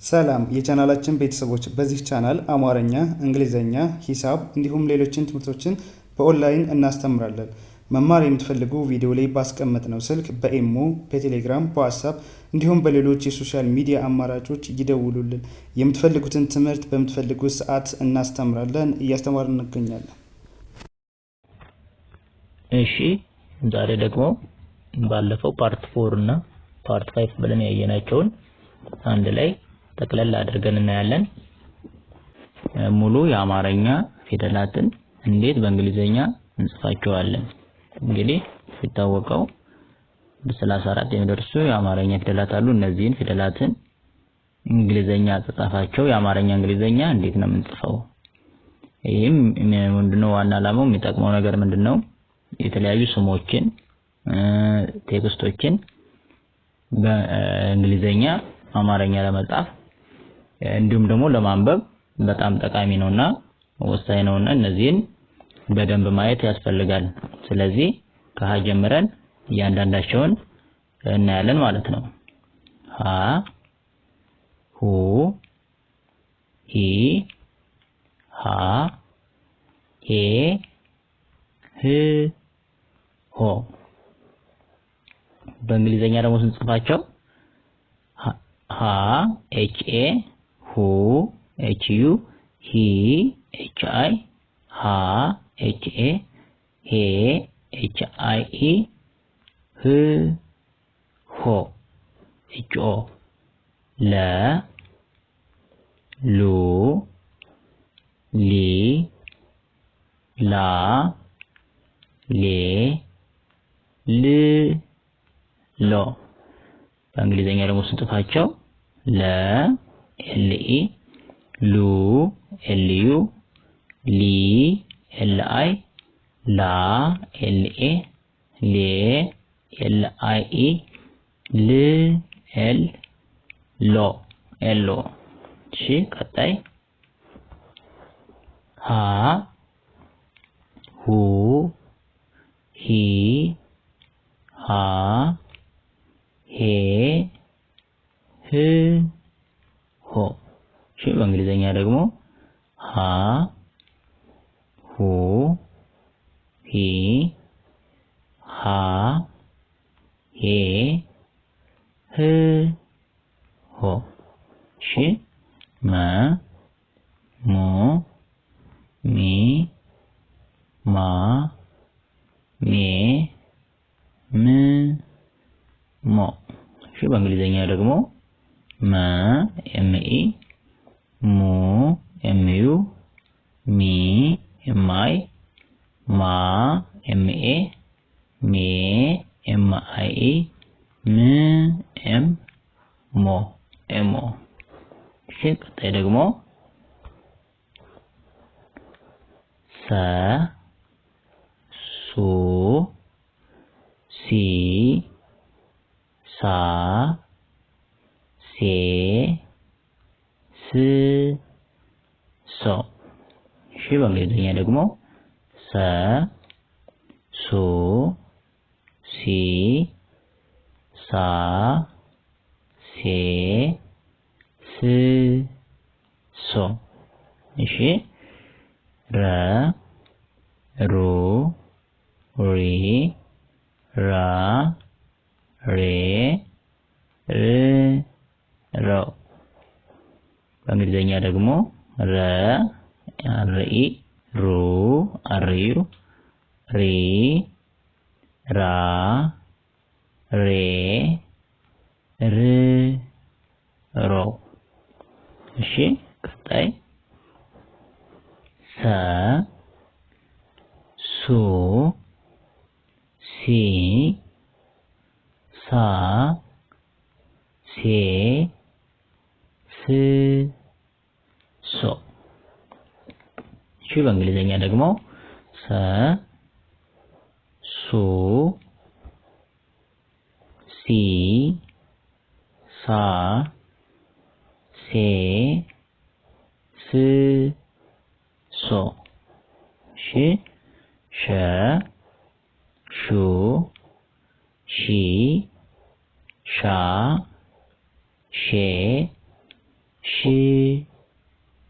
ሰላም የቻናላችን ቤተሰቦች፣ በዚህ ቻናል አማርኛ፣ እንግሊዘኛ፣ ሂሳብ እንዲሁም ሌሎችን ትምህርቶችን በኦንላይን እናስተምራለን። መማር የምትፈልጉ ቪዲዮ ላይ ባስቀመጥነው ስልክ በኢሞ፣ በቴሌግራም፣ በዋትስአፕ እንዲሁም በሌሎች የሶሻል ሚዲያ አማራጮች ይደውሉልን። የምትፈልጉትን ትምህርት በምትፈልጉት ሰዓት እናስተምራለን፣ እያስተማርን እንገኛለን። እሺ ዛሬ ደግሞ ባለፈው ፓርት 4 እና ፓርት 5 ብለን ያየናቸውን አንድ ላይ ጠቅለል አድርገን እናያለን። ሙሉ የአማርኛ ፊደላትን እንዴት በእንግሊዘኛ እንጽፋቸዋለን። እንግዲህ ሲታወቀው በ34 የሚደርሱ የአማርኛ ፊደላት አሉ። እነዚህን ፊደላትን እንግሊዘኛ አጻጻፋቸው የአማርኛ እንግሊዘኛ እንዴት ነው የምንጽፈው? ይሄም ምንድነው ዋና ዓላማው? የሚጠቅመው ነገር ምንድነው? የተለያዩ ስሞችን ቴክስቶችን በእንግሊዘኛ አማርኛ ለመጻፍ እንዲሁም ደግሞ ለማንበብ በጣም ጠቃሚ ነውና ወሳኝ ነውና እነዚህን በደንብ ማየት ያስፈልጋል። ስለዚህ ከሀ ጀምረን እያንዳንዳቸውን እናያለን ማለት ነው። ሀ፣ ሁ፣ ሂ፣ ሃ፣ ሄ፣ ህ፣ ሆ። በእንግሊዘኛ ደግሞ ስንጽፋቸው ሀ ኤች ኤ፣ ሁ ኤች ዩ፣ ሂ ኤች አይ፣ ሃ ኤች ኤ፣ ሄ ኤች አይ ኢ፣ ህ ሆ ኤች ኦ፣ ለ ሉ ሊ ላ ሌ ል ሎ። በእንግሊዘኛ ደግሞ ስንጽፋቸው ለ ኤል ኢ፣ ሉ ኤል ዩ፣ ሊ ኤል አይ፣ ላ ኤል ኤ፣ ሌ ኤል አይ ኢ፣ ል ኤል ሎ ኤል ኦ። እሺ ቀጣይ ሀ ሁ ሂ ሃ ሄ ህ ሆ። እሺ በእንግሊዘኛ ደግሞ ሀ ሁ ሂ ሃ ሄ ህ ሆ። እሺ መ ሙ ሚ ማ ሜ ም ሞ። እሺ በእንግሊዘኛ ደግሞ መ ኤም ኢ፣ ሙ ኤም ዩ፣ ሚ ኤም አይ፣ ማ ኤም ኤ፣ ሜ ኤም አይ ኢ፣ ም ኤም ሞ ኤም ኦ። እሺ ቀጣይ ደግሞ ሰ ሱ ሲ ሳ ሴ ስ ሶ። እሺ በእንግሊዘኛ ደግሞ ሰ ሱ ሲ ሳ ሴ ስ ሶ። እሺ ረ ሩ ሪ ራ ሬ ር ሮ። በእንግሊዘኛ ደግሞ ረ አርኢ፣ ሩ አርዩ፣ ሪ ራ ሬ ር ሮ። እሺ ቀጣይ ሰ ሱ ሲ ሳ ሴ ስ ሶ። እሺ በእንግሊዘኛ ደግሞ ሰ ሱ ሲ ሳ ሴ ስ ሶ። እሺ ሸ ሹ ሺ ሻ ሼ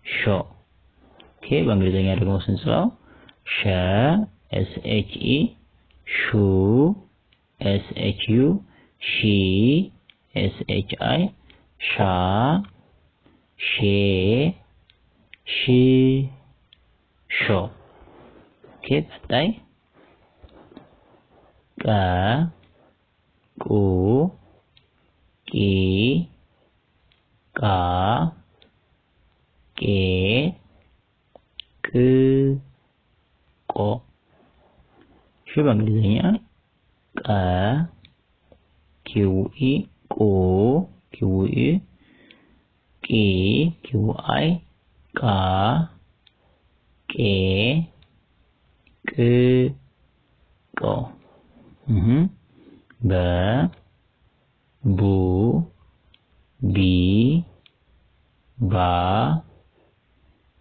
ሾ ኦኬ በእንግሊዘኛ ደግሞ ስንጽፈው ሸ SHE ሹ SHU ሺ SHI ሻ ሼ ሺ ሾ ኦኬ ቀጣይ ቀ ቁ ቂ ቃ ቄ ቅ ቆ እሺ በእንግሊዘኛ ቀ ኪውኢ ቁ ኪውኢ ቂ ኪውአይ ቃ ቄ ቅ ቆ በ ቡ ቢ ባ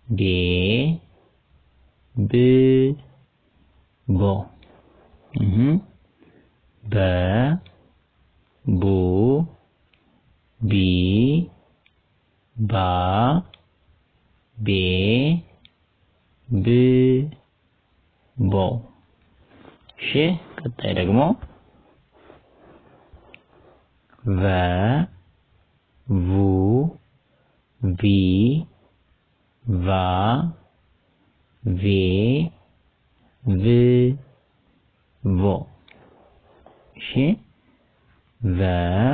ቤ ብ ቦ በ ቡ ቢ ባ ቤ ብ ቦ እሺ ቀጣይ ደግሞ ቨ ቡ ቪ ቫ ቬ ቭ ቮ እሺ ቨ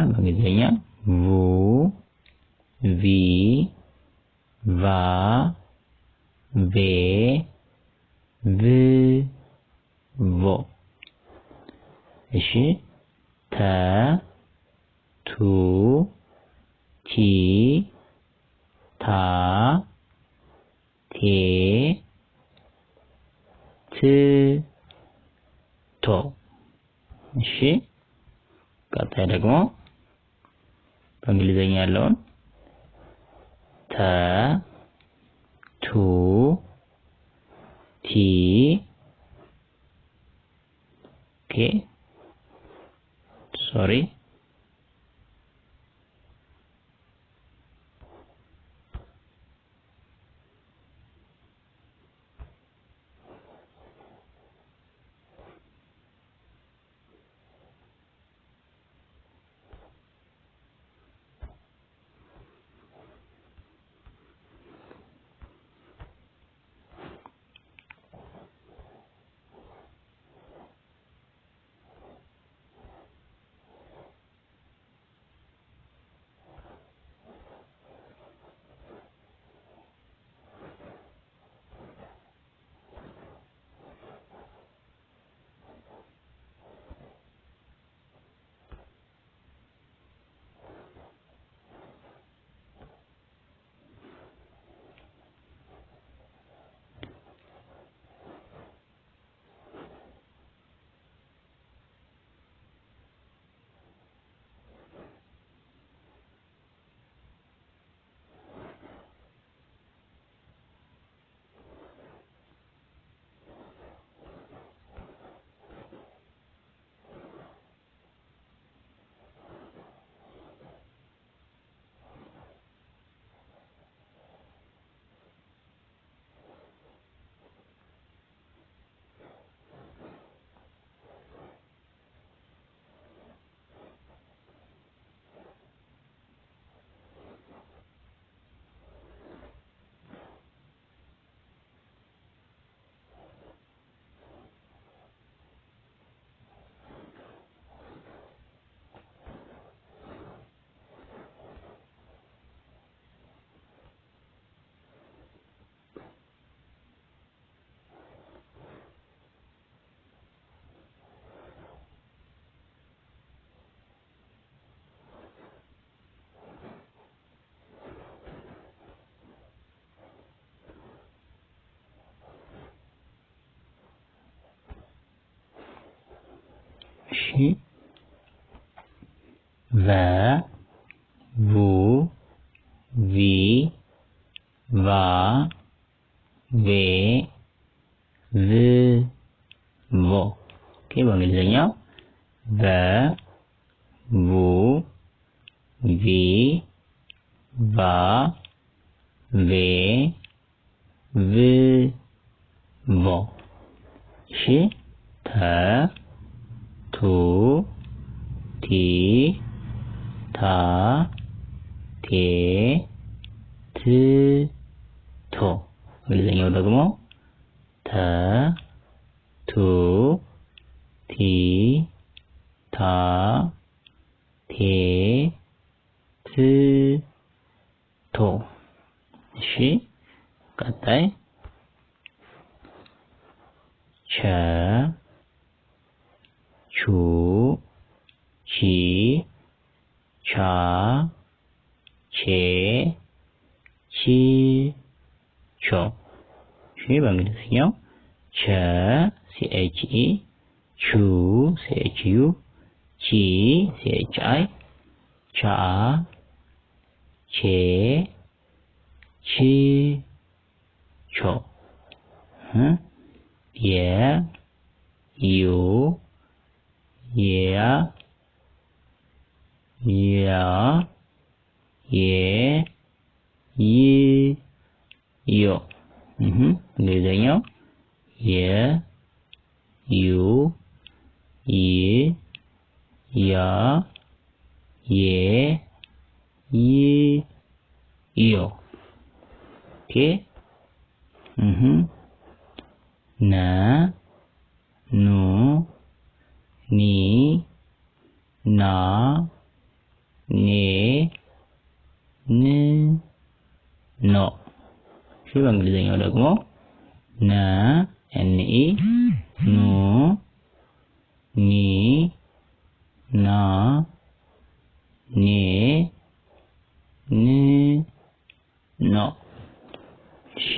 በእንግሊዘኛ ቡ ቪ ቫ ቬ ቭ ቮ እሺ ተ ቱ ቲ ታ ቴ ት ቶ እሺ ቀጣይ ደግሞ በእንግሊዘኛ ያለውን ተ ቱ ቲ ኦኬ ሶሪ ቨ ቡ ቪ ቫ ቬ ቭ ቮ ኦኬ በእንግሊዘኛው ቨ ቡ ቪ ቫ ቬ ቭ ቮ እሺ ተ ቱ ቲ ታ ቴ ት ቶ እንግሊዘኛው ደግሞ ተ ቱ ቲ ታ ቴ ት ቶ እሺ ቀጣይ ቸ ቹ ቺ ቻ ቼ ቺ ቾ እሺ በእንግሊዝኛው ቸ CHE ቹ CHU ቺ CHI ቻ ቼ ቺ ቾ የ ዩ ያ ያ የ ይ ዮ እንግሊዘኛው የ ዩ ይ ያ የ ይ ዮ ኦኬ ነ ኑ ኒ ና ኔ ን ኖ እሺ በእንግሊዘኛው ደግሞ ነ NE ኑ ኒ ና ኔ ን ኖ እሺ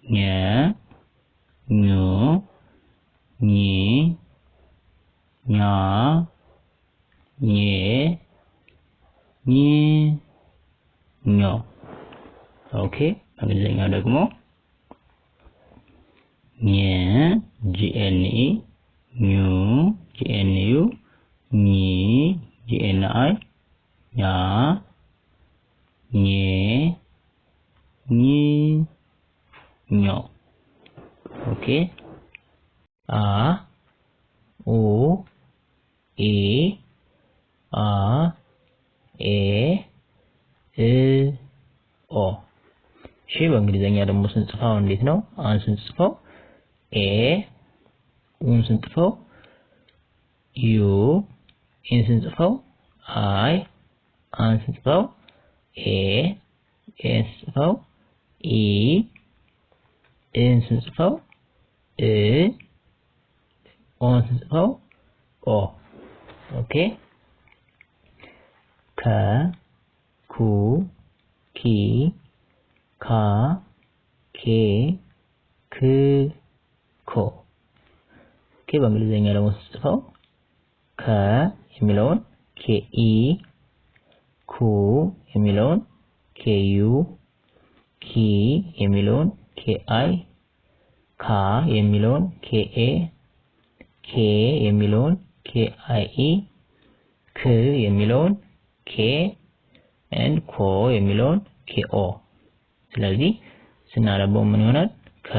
ኘ ኙ ኚ ኛ ኜ ኚ ኞ ኦኬ በእንግሊዘኛው ደግሞ ኘ GNE ኙ GNU ኚ GNI ኛ ኜ ኚ ኞ ኦኬ አ ኡ ኢ አ ኤ እ ኦ እሺ በእንግሊዘኛ ደግሞ ስንጽፈው እንዴት ነው? አን ስንጽፈው ኤ ኡን ስንጽፈው ዩ ኢን ስንጽፈው አይ አን ስንጽፈው ኤ ኤን ስንጽፈው ኢ ኢን ስንጽፈው እ ኦን ስንጽፈው ኦ ኦኬ ከ ኩ ኪ ካ ኬ ክ ኮ ኦኬ በእንግሊዘኛ ደግሞ ስንጽፈው ከ የሚለውን KE ኩ የሚለውን KU ኪ የሚለውን KI ካ የሚለውን KA ኬ የሚለውን KIE ክ የሚለውን K and ኮ የሚለውን KO ስለዚህ ስናነበው ምን ይሆናል? ከ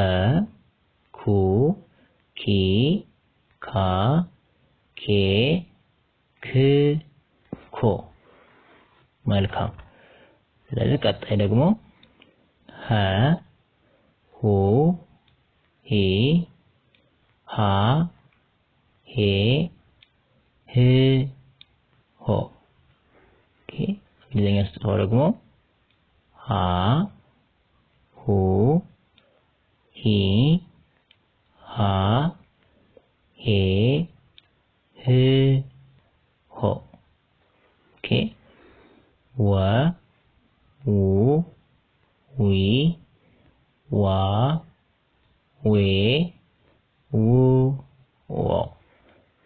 ኩ ኪ ካ ኬ ክ ኮ መልካም። ስለዚህ ቀጣይ ደግሞ ሀ ሁ ሂ ሃ ሄ ህ ሆ ኦኬ እንግሊዘኛ ስትጽፈው ደግሞ ሃ ሁ ሂ ሃ ሄ ህ ሆ ኦኬ ወ ው ዊ ዋ ዌ ው ዎ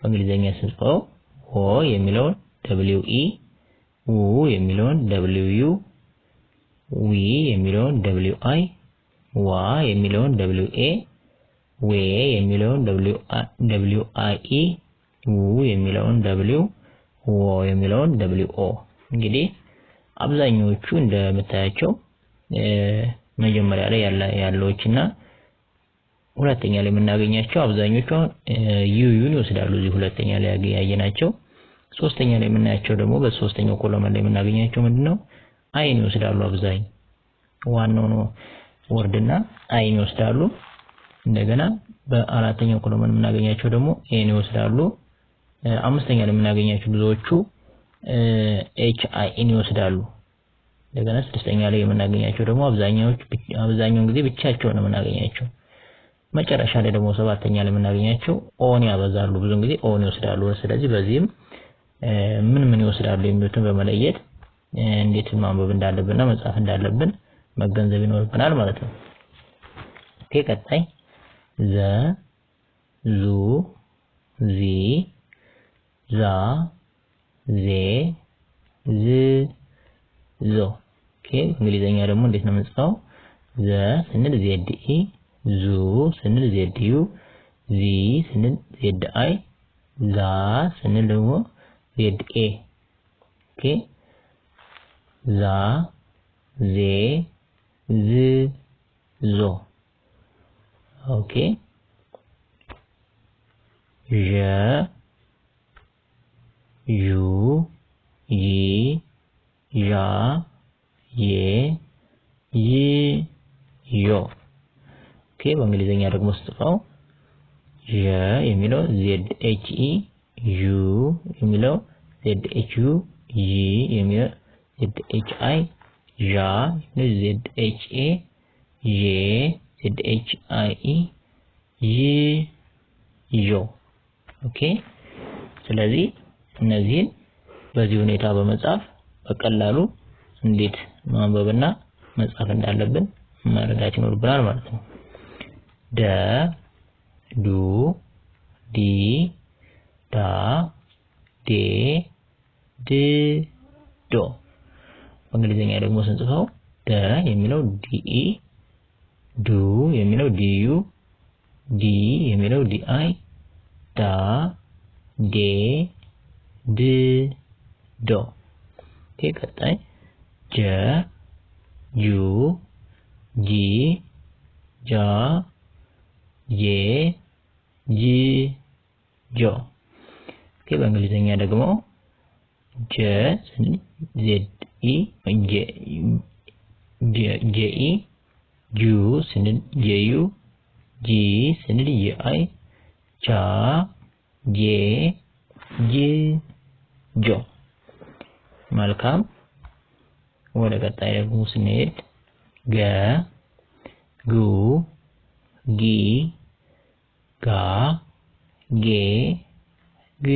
በእንግሊዘኛ ስንጽፈው ዎ የሚለውን WE ው የሚለውን WU ዊ የሚለውን WI ዋ የሚለውን WA ዌ የሚለውን WIE ው የሚለውን W ዎ የሚለውን WO እንግዲህ አብዛኞቹ እንደምታያቸው መጀመሪያ ላይ ያለዎችና ሁለተኛ ላይ የምናገኛቸው አብዛኞቹ ዩን ይወስዳሉ እዚህ ሁለተኛ ላይ ያየናቸው ሶስተኛ ላይ የምናያቸው ደግሞ በሶስተኛው ኮሎመን ላይ የምናገኛቸው ምንድነው አይን ይወስዳሉ አብዛኝ ዋናው ነው ወርድና አይን ይወስዳሉ እንደገና በአራተኛው ኮሎመን የምናገኛቸው ደግሞ ኤን ይወስዳሉ አምስተኛ ላይ የምናገኛቸው ብዙዎቹ ኤች አይ ኤን ይወስዳሉ እንደገና ስድስተኛ ላይ የምናገኛቸው ደግሞ አብዛኛውን ጊዜ ብቻቸውን ነው የምናገኛቸው መጨረሻ ላይ ደግሞ ሰባተኛ ላይ የምናገኛቸው ኦን ያበዛሉ ብዙውን ጊዜ ኦን ይወስዳሉ ስለዚህ በዚህም ምን ይወስዳሉ የሚሉትን በመለየት እንዴት ማንበብ እንዳለብንና መጻፍ እንዳለብን መገንዘብ ይኖርብናል ማለት ነው ኦኬ ቀጣይ ዘ ዙ ዚ ዛ ዜ ዝ ዞ ኦኬ እንግሊዘኛ ደግሞ እንዴት ነው የምንጽፈው ዘ ስንል ዜድ ኢ ዙ ስንል ዜድ ዩ ዚ ስንል ዜድ አይ ዛ ስንል ደግሞ ዜድ ኤ ኦኬ ዛ ዜ ዝ ዞ ኦኬ ዠ ዩ ይ ዣ የ ይ ዮ ኦኬ በእንግሊዘኛ ደግሞ ስጽፈው ዠ የሚለው ዜድ ኤች ኢ ዩ የሚለው ዜድ ኤች ዩ ይ የሚለው ዜድ ኤች አይ ዣ የሚለው ዜድ ኤች ኤ የ ዜድ ኤች አይ ኢ ይ ዮ ኦኬ ስለዚህ እነዚህን በዚህ ሁኔታ በመጻፍ በቀላሉ እንዴት ማንበብና መጻፍ እንዳለብን መረዳት ይኖርብናል ማለት ነው ደ ዱ ዲ ዳ ዴ ድ ዶ በእንግሊዘኛ ደግሞ ስንጽፈው ደ የሚለው ዲኢ ዱ የሚለው ዲዩ ዲ የሚለው ዲአይ ዳ ዴ ድ ዶ ኦኬ ቀጣይ ጀ ጁ ጂ ጃ ጄ ጂ ጆ ኦኬ በእንግሊዘኛ ደግሞ ጀ ስንል ዜድ ኢ ጄ ኢ ጁ ስንል ጄዩ ጂ ስንል ጄአይ ጃ ጄ ጂ ጆ መልካም ወደ ቀጣይ ደግሞ ስንሄድ ገ ጉ ጊ ጋ ጌ ግ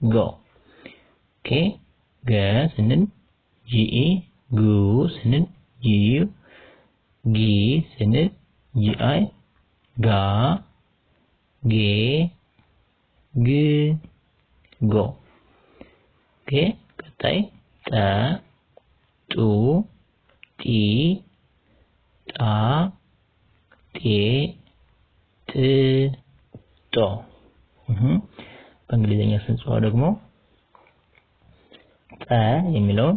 ጎ ኦኬ ገ ስንል ጂኢ ጉ ስንል ጂዩ ጊ ስንል ጂአይ ጋ ጌ ግ ጎ ኦኬ ቀጣይ ጠ ጡ ጢ ጣ ጤ ጥ ጦ በእንግሊዘኛ ስንጽፈው ደግሞ ጠ የሚለውን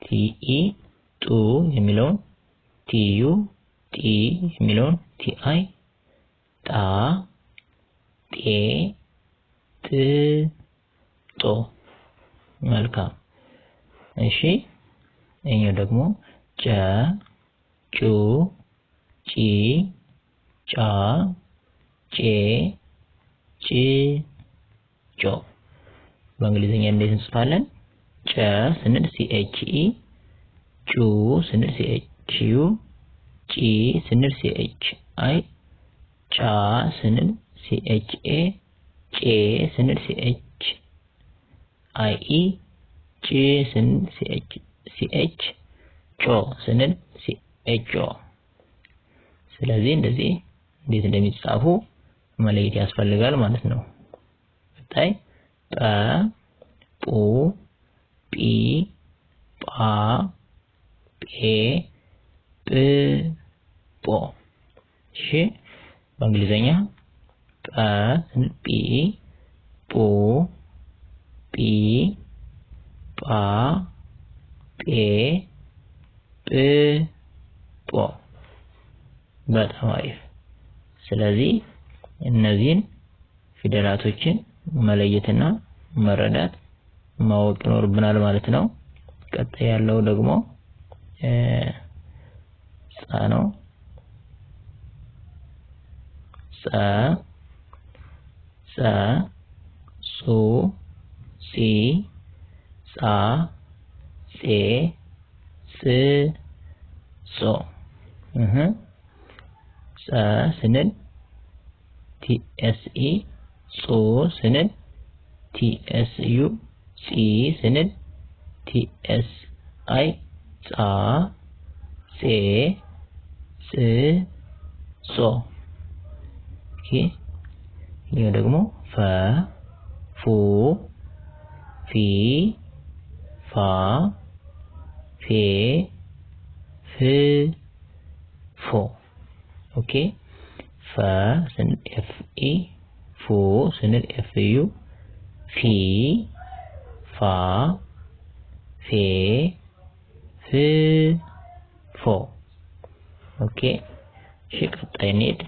ቲኢ ጡ የሚለውን ቲዩ ጢ የሚለውን ቲአይ ጣ ጤ ጥ ጦ መልካም እሺ እኛው ደግሞ ጨ ጩ ጪ ጫ ጬ ጭ ጮ በእንግሊዘኛ እንዴት እንጽፋለን ጨ ስንል CHE ጩ ስንል CHU ጪ ስንል CHI ጫ ስንል CHA ጬ ስንል CHIE ጭ ስንል CH ጮ ስንል CHO ስለዚህ እንደዚህ እንዴት እንደሚጻፉ መለየት ያስፈልጋል ማለት ነው ታይ ጳ ปูጲ ጳ ጴ ጵ ጶ እሺ በእንግሊዘኛ ጳ ጲ ปูጲ ጳ ጴ ጵ ጶ በጣም አሪፍ። ስለዚህ እነዚህን ፊደላቶችን መለየትና መረዳት ማወቅ ይኖርብናል ማለት ነው። ቀጣይ ያለው ደግሞ ጻ ነው። ጻ ጻ ጹ ጺ ጻ ጼ ጽ ጾ ጸ ስንል TSE ጾ ስንል TSU ጺ ስንል TSI ጻ ጼ ጽ ጾ ይሄ ደግሞ ፈ ፉ ፊ ፋ ፌ ፍ ፎ ኦኬ ፈ ስንል FE ፉ ስንል FU ፊ ፋ ፌ ፍ ፎ ኦኬ እሺ ቀጣይ እንሂድ።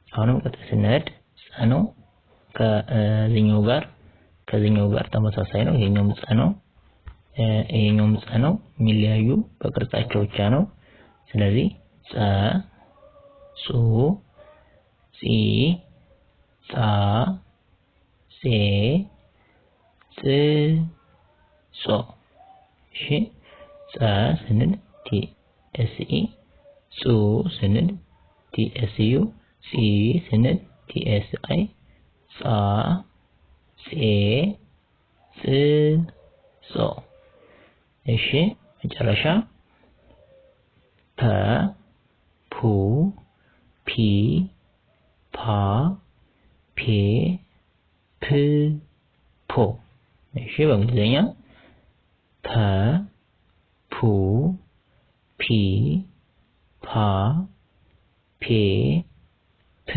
አሁንም ቀጣይ ስንሄድ ጸ ነው። ከዚህኛው ጋር ተመሳሳይ ነው። ይሄኛውም ጸ ነው፣ ይሄኛውም ጸ ነው። የሚለያዩ በቅርጻቸው ብቻ ነው። ስለዚህ ጸ ጹ ጺ ጻ ጼ ጽ ጾ እሺ ጸ ስንል TSE ጹ ስንል TSU ጺ ስንል TSI ጻ ጼ ጽ ጾ እሺ መጨረሻ ፐ ፑ ፒ ፓ ፔ ፕ ፖ እሺ በእንግሊዘኛ ፐ ፑ ፒ ፓ ፔ ፕ